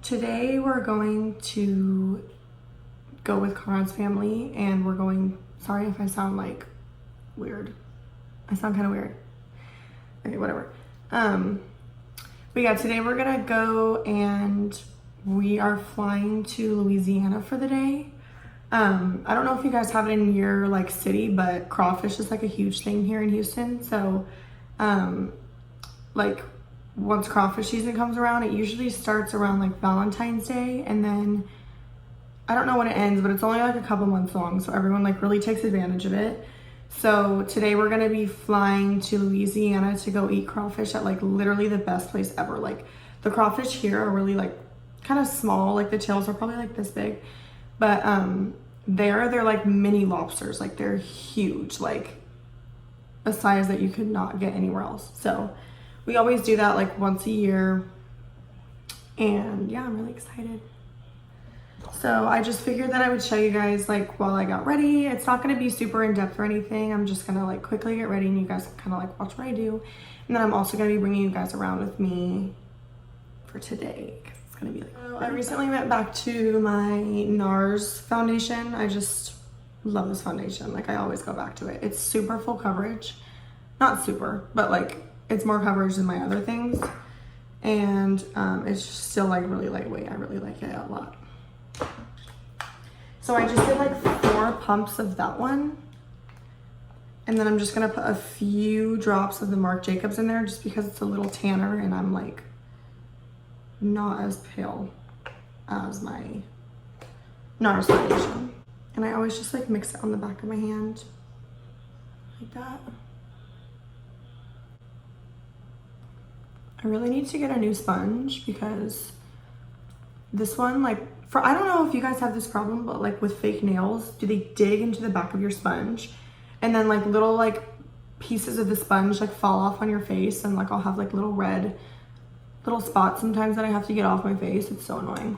Today we're going to go with Conrad's family and we're going, sorry if I sound like weird. I sound kind of weird. Okay, whatever. But yeah, today we're gonna go and we are flying to Louisiana for the day. I don't know if you guys have it in your like city, but crawfish is like a huge thing here in Houston. So like once crawfish season comes around, it usually starts around like Valentine's Day, and then I don't know when it ends, but it's only like a couple months long, so everyone like really takes advantage of it. So today we're gonna be flying to Louisiana to go eat crawfish at like literally the best place ever. Like the crawfish here are really like kind of small, like the tails are probably like this big, but they're like mini lobsters, like they're huge, like a size that you could not get anywhere else. So we always do that like once a year, and yeah, I'm really excited. So I just figured that I would show you guys like while I got ready. It's not gonna be super in-depth or anything. I'm just gonna like quickly get ready and you guys can kind of like watch what I do. And then I'm also gonna be bringing you guys around with me for today. It's gonna be like, I recently went back to my NARS foundation. I just love this foundation. Like I always go back to it. It's super full coverage. Not super, but like it's more coverage than my other things. And it's just still like really lightweight. I really like it a lot. So I just did like 4 pumps of that one. And then I'm just gonna put a few drops of the Marc Jacobs in there just because it's a little tanner and I'm like not as pale as my NARS foundation. And I always just like mix it on the back of my hand like that. I really need to get a new sponge because this one, like, I don't know if you guys have this problem, but like with fake nails, do they dig into the back of your sponge and then like little like pieces of the sponge like fall off on your face, and like I'll have like little red little spots sometimes that I have to get off my face. It's so annoying.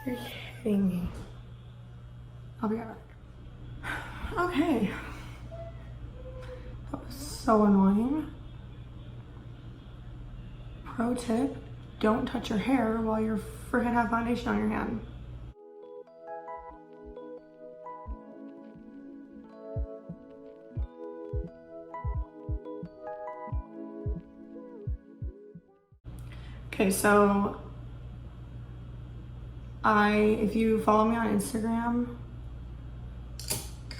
You're kidding me. I'll be right back. Okay. That was so annoying. Pro tip, don't touch your hair while you freaking have foundation on your hand. Okay, so if you follow me on Instagram,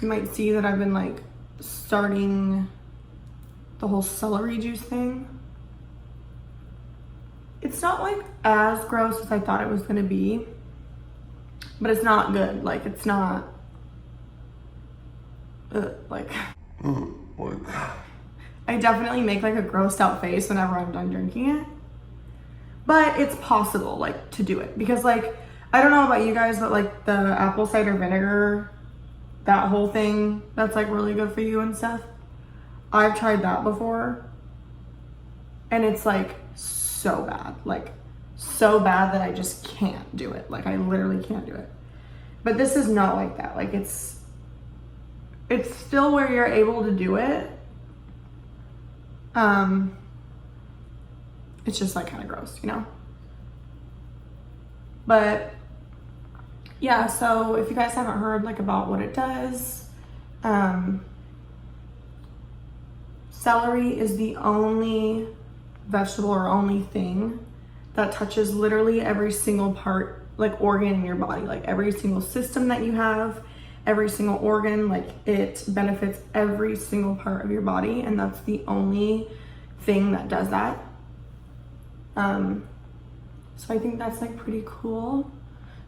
you might see that I've been like starting the whole celery juice thing. It's not like as gross as I thought it was gonna be, but it's not good. Like it's not, like, I definitely make like a grossed out face whenever I'm done drinking it, but it's possible like to do it because like, I don't know about you guys, but like the apple cider vinegar, that whole thing, that's like really good for you and stuff. I've tried that before and it's like so bad, like so bad that I just can't do it. Like I literally can't do it. But this is not like that. Like it's still where you're able to do it. It's just like kind of gross, you know? But yeah, so if you guys haven't heard like about what it does, celery is the only vegetable or only thing that touches literally every single part, like organ in your body, like every single system that you have, every single organ, like it benefits every single part of your body, and that's the only thing that does that. So I think that's like pretty cool.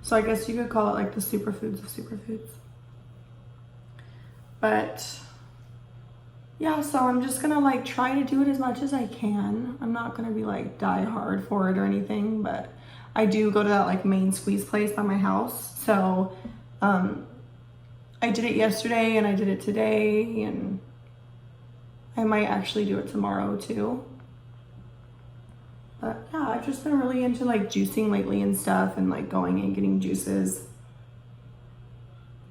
So I guess you could call it like the superfoods of superfoods. But yeah, so I'm just gonna like try to do it as much as I can. I'm not gonna be like die hard for it or anything, but I do go to that like main squeeze place by my house. So I did it yesterday and I did it today, and I might actually do it tomorrow too. But yeah, I've just been really into like juicing lately and stuff, and like going and getting juices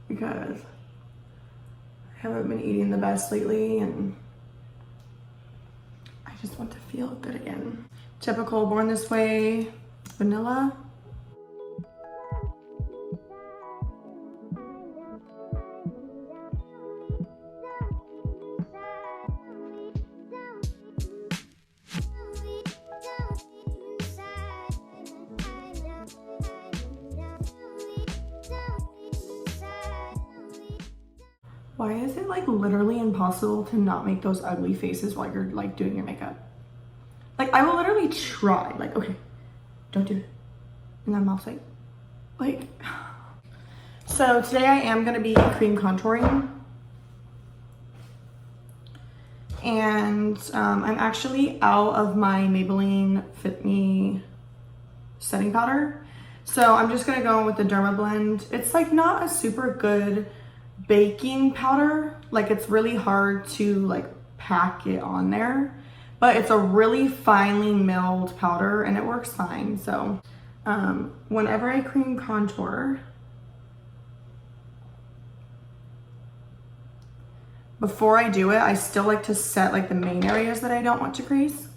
because I haven't been eating the best lately and I just want to feel good again. Typical Born This Way vanilla. Why is it like literally impossible to not make those ugly faces while you're like doing your makeup? Like I will literally try, like, okay, don't do it. And then mouth's like, so today I am gonna be cream contouring. And I'm actually out of my Maybelline Fit Me setting powder. So I'm just gonna go in with the Derma Blend. It's like not a super good baking powder. Like it's really hard to like pack it on there, but it's a really finely milled powder and it works fine. So whenever I cream contour, before I do it, I still like to set like the main areas that I don't want to crease.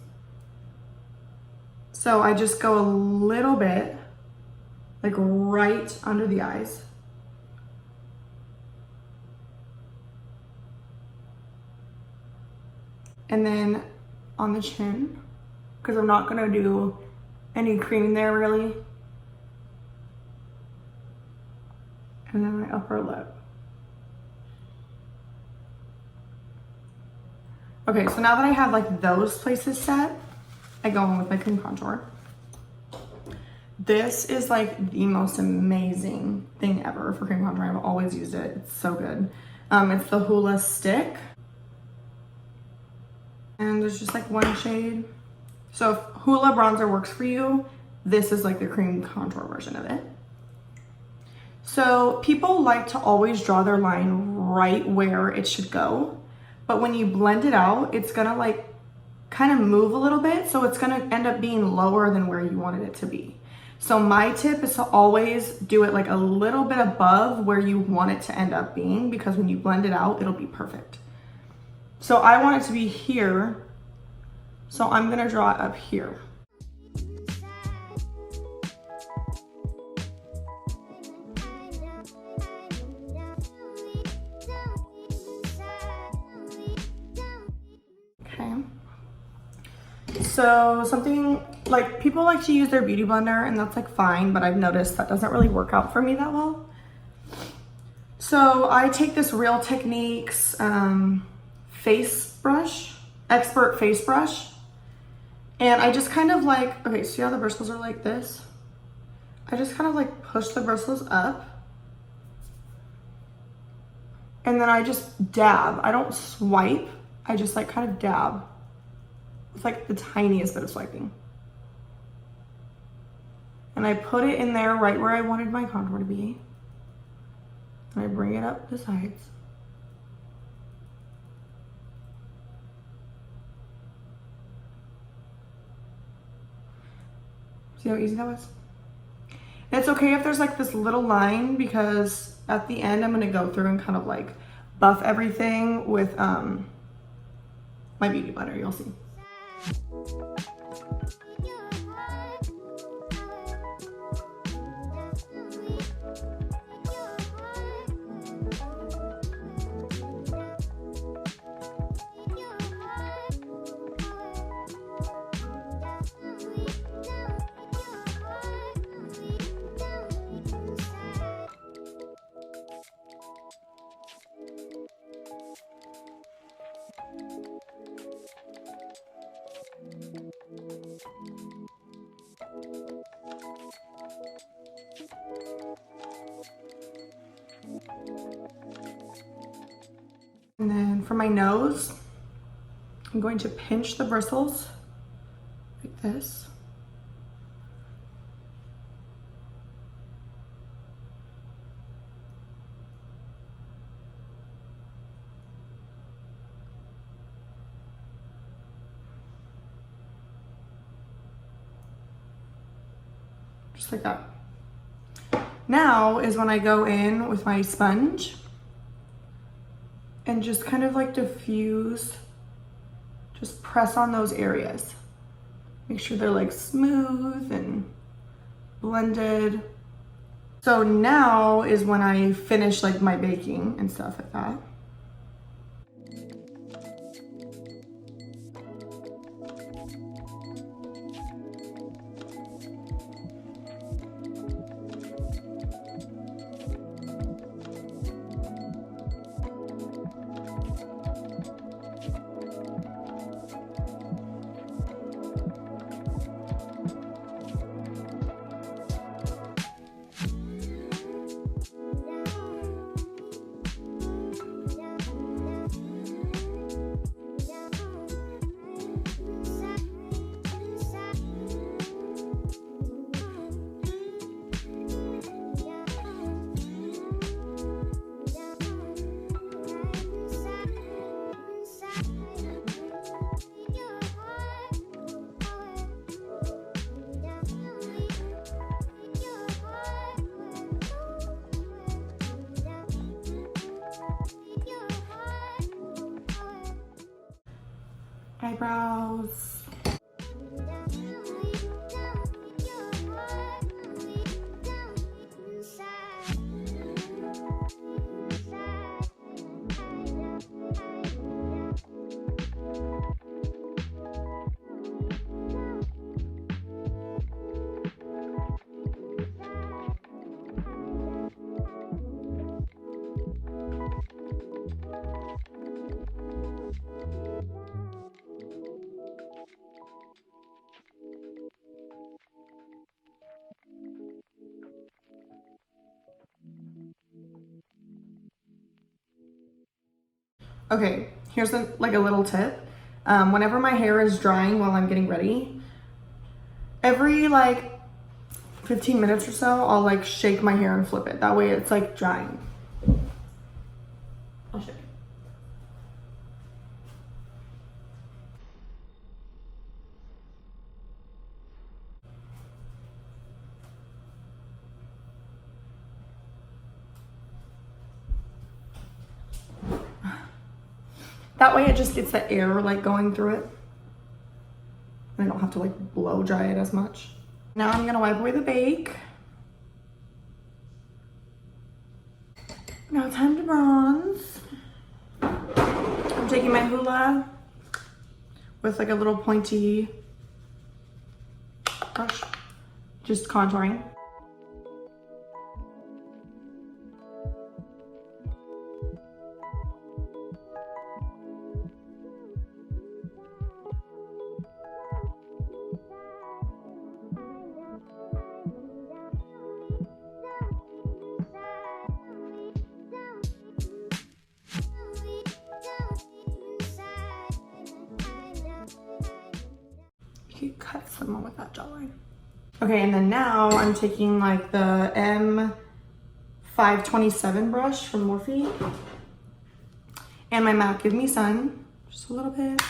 So I just go a little bit, like right under the eyes. And then on the chin, because I'm not gonna do any cream there really. And then my upper lip. Okay, so now that I have like those places set, I go in with my cream contour. This is like the most amazing thing ever for cream contour. I've always used it. It's so good. It's the Hoola Stick. And there's just like one shade. So if Hoola bronzer works for you, this is like the cream contour version of it. So people like to always draw their line right where it should go. But when you blend it out, it's gonna like kind of move a little bit. So it's gonna end up being lower than where you wanted it to be. So my tip is to always do it like a little bit above where you want it to end up being, because when you blend it out, it'll be perfect. So I want it to be here. So I'm gonna draw it up here. Okay. So something like people like to use their beauty blender and that's like fine, but I've noticed that doesn't really work out for me that well. So I take this Real Techniques face brush, expert face brush, and I just kind of like, okay, see how the bristles are like this? I just kind of like push the bristles up and then I just dab. I don't swipe, I just like kind of dab. It's like the tiniest bit of swiping. And I put it in there right where I wanted my contour to be. And I bring it up the sides. See how easy that was? And it's okay if there's like this little line, because at the end I'm gonna go through and kind of like buff everything with my beauty blender, you'll see. And then for my nose, I'm going to pinch the bristles like this. just like that. Now is when I go in with my sponge and just kind of like diffuse, just press on those areas. Make sure they're like smooth and blended. So now is when I finish like my baking and stuff like that. Eyebrows. Okay, here's like a little tip. Whenever my hair is drying while I'm getting ready, every like 15 minutes or so, I'll like shake my hair and flip it. That way it's like drying. I'll show you. That way it just gets the air like going through it. I don't have to like blow dry it as much. Now I'm gonna wipe away the bake. Now time to bronze. I'm taking my hula with like a little pointy brush, just contouring. You could cut someone with that jawline. Okay, and then now I'm taking like the M527 brush from Morphe and my MAC Give Me Sun, just a little bit.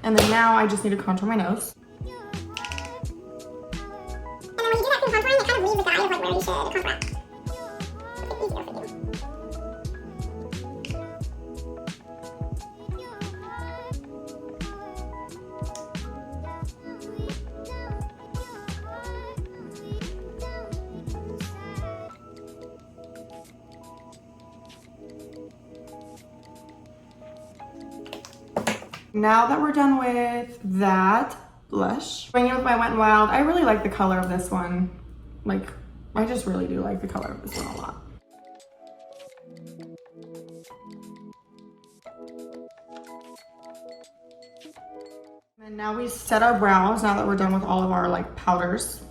And then now I just need to contour my nose. And then when you do that contouring, it kind of leaves the guide of like where you should contour at. It's easier for you. Now that we're done with that blush, going in with my Wet n Wild. I really like the color of this one. Like, I just really do like the color of this one a lot. And now we set our brows now that we're done with all of our like powders.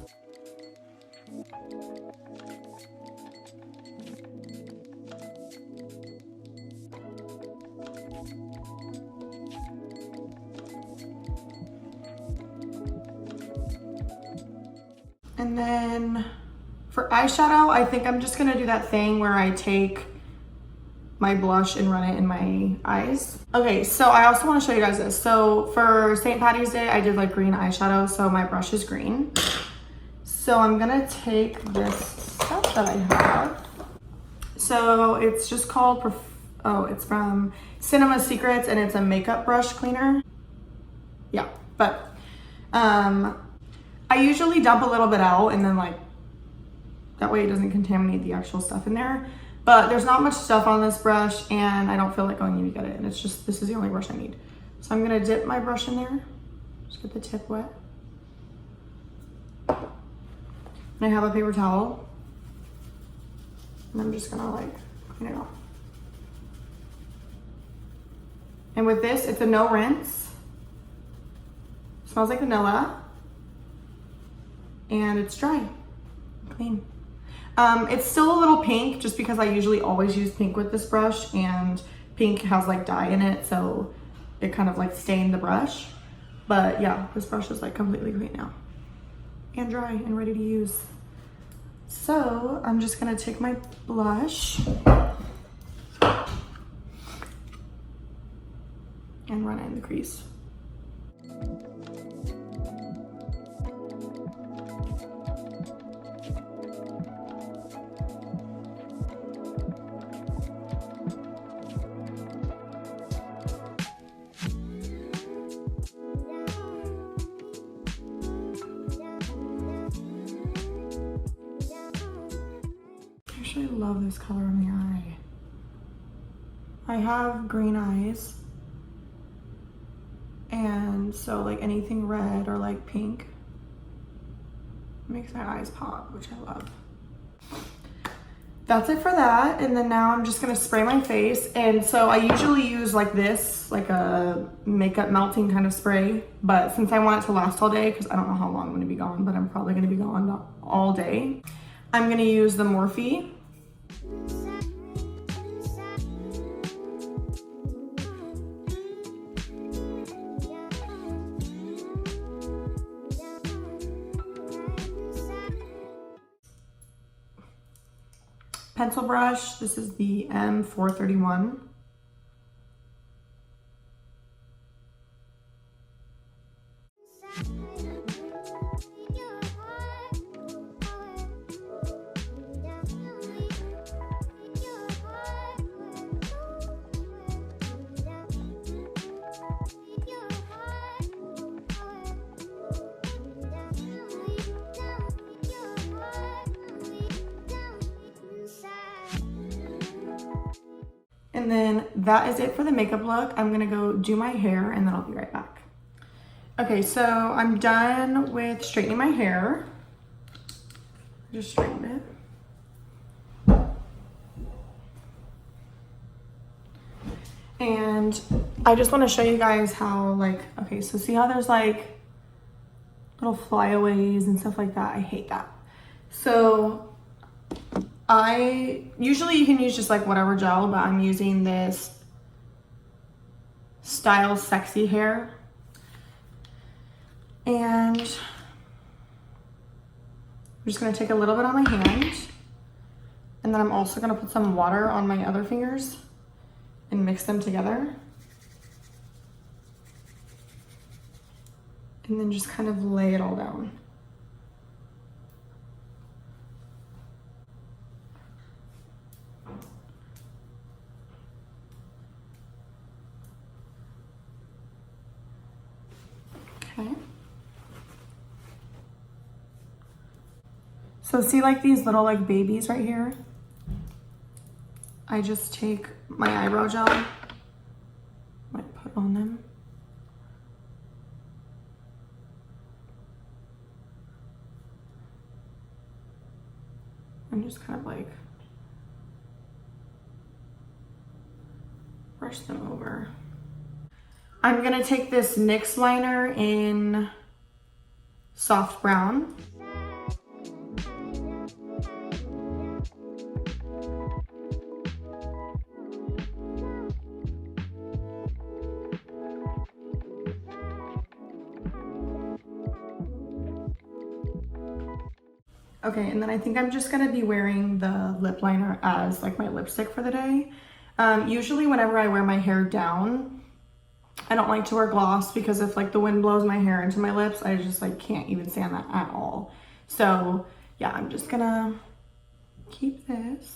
And then for eyeshadow, I think I'm just gonna do that thing where I take my blush and run it in my eyes. Okay, so I also wanna show you guys this. So for St. Patty's Day, I did like green eyeshadow, so my brush is green. So I'm gonna take this stuff that I have. So it's just called, it's from Cinema Secrets, and it's a makeup brush cleaner. Yeah, but I usually dump a little bit out and then like, that way it doesn't contaminate the actual stuff in there. But there's not much stuff on this brush and I don't feel like going in to get it. And it's just, this is the only brush I need. So I'm gonna dip my brush in there. Just get the tip wet. And I have a paper towel. And I'm just gonna like clean it off. And with this, it's a no rinse. Smells like vanilla. And it's dry, clean. It's still a little pink just because I usually always use pink with this brush, and pink has like dye in it, so it kind of like stained the brush. But yeah, this brush is like completely clean now and dry and ready to use. So I'm just gonna take my blush and run it in the crease. I actually love this color in the eye. I have green eyes, and so like anything red or like pink makes my eyes pop, which I love. That's it for that. And then now I'm just gonna spray my face. And so I usually use like this, like a makeup melting kind of spray, but since I want it to last all day, because I don't know how long I'm gonna be gone, but I'm probably gonna be gone all day, I'm gonna use the Morphe. Pencil brush, this is the M431. And then that is it for the makeup look. I'm gonna go do my hair and then I'll be right back. Okay, so I'm done with straightening my hair. Just straighten it. And I just wanna show you guys how like, okay, so see how there's like little flyaways and stuff like that? I hate that. So usually you can use just like whatever gel, but I'm using this Style Sexy Hair. And I'm just gonna take a little bit on my hand, and then I'm also gonna put some water on my other fingers and mix them together. And then just kind of lay it all down. Okay. So see like these little like babies right here? I just take my eyebrow gel, like put on them. And just kind of like brush them over. I'm gonna take this NYX liner in soft brown. Okay, and then I think I'm just gonna be wearing the lip liner as like my lipstick for the day. Usually whenever I wear my hair down, I don't like to wear gloss because if like the wind blows my hair into my lips, I just like can't even stand that at all. So yeah, I'm just gonna keep this.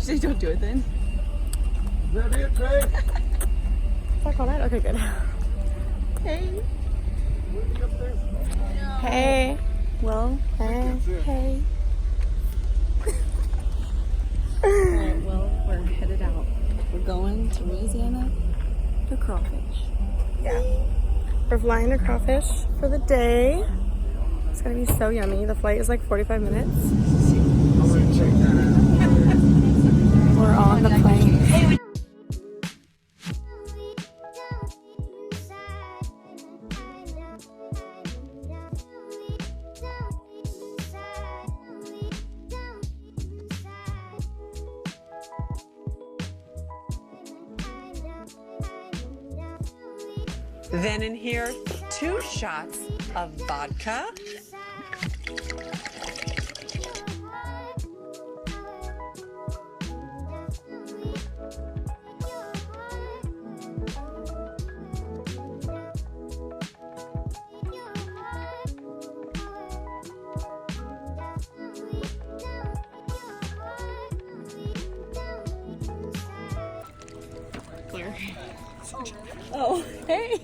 She don't do it then. Is that it, Trey? Is that all right? Okay, good. Hey. Hey. Well, Hey. Hey. well, we're headed out. We're going to Louisiana to crawfish. Yeah. We're flying to Crawfish for the day. It's gonna be so yummy. The flight is like 45 minutes. I'm gonna check that out. We're on the plane. Then in here, 2 shots of vodka. Oh, hey.